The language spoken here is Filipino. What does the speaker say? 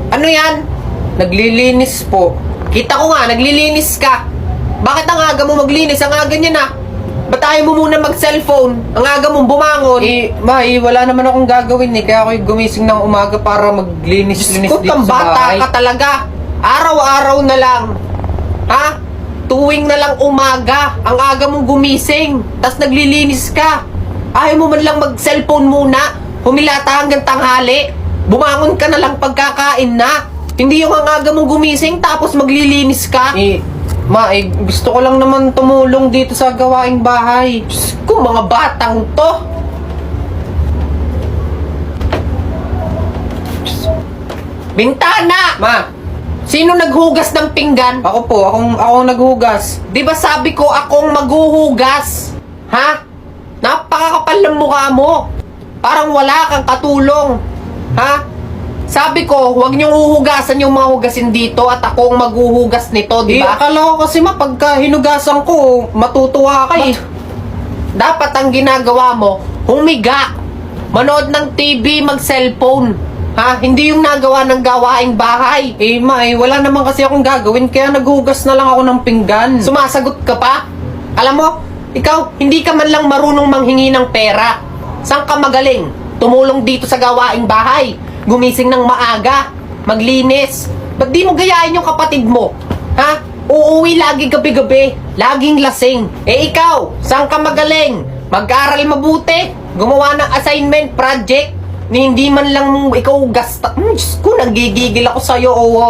Ano yan? Naglilinis po. Kita ko nga, naglilinis ka. Bakit ang aga mo maglinis? Ang aga niya na. Ba't ayaw mo muna mag-cellphone? Ang aga mong bumangon. Ma, wala naman akong gagawin kaya ako gumising ng umaga para maglinis-linis Kung dito kang sa bata bahay. ka talaga, araw-araw na lang. Ha? Tuwing na lang umaga, ang aga mong gumising, tas naglilinis ka. Ayaw mo man lang mag-cellphone muna, humilata hanggang tanghali, bumangon ka na lang pagkakain na. Hindi yung ang aga mong gumising tapos maglilinis ka. Ma, gusto ko lang naman tumulong dito sa gawaing bahay. Diyos ko, mga batang to. Bintana! Ma, Sino naghugas ng pinggan? ako po, ako ang naghugas. Di ba sabi ko akong maghuhugas? Ha? Napakakapal ng mukha mo. Parang wala kang katulong. Ha? Sabi ko, huwag niyong uhugasan yung mga hugasin dito at ako ang maghuhugas nito, di ba? Akala ko kasi pagka hinugasan ko, matutuwa ka Dapat ang ginagawa mo, humiga. Manood ng TV, mag-cellphone. Ha? Hindi yung nagawa ng gawaing bahay. Ma, wala naman kasi akong gagawin kaya naghugas na lang ako ng pinggan. Sumasagot ka pa? Alam mo, ikaw, hindi ka man lang marunong manghingi ng pera. Saan ka magaling? Tumulong dito sa gawaing bahay. Gumising ng maaga. Maglinis. Ba't di mo gayahin yung kapatid mo? Ha? Uuwi lagi gabi-gabi. Laging lasing. Ikaw, saan ka magaling? Mag-aral mabuti. Gumawa ng assignment, project. Ni hindi man lang ikaw gasta. Diyos ko, nagigigil ako sa'yo, oh.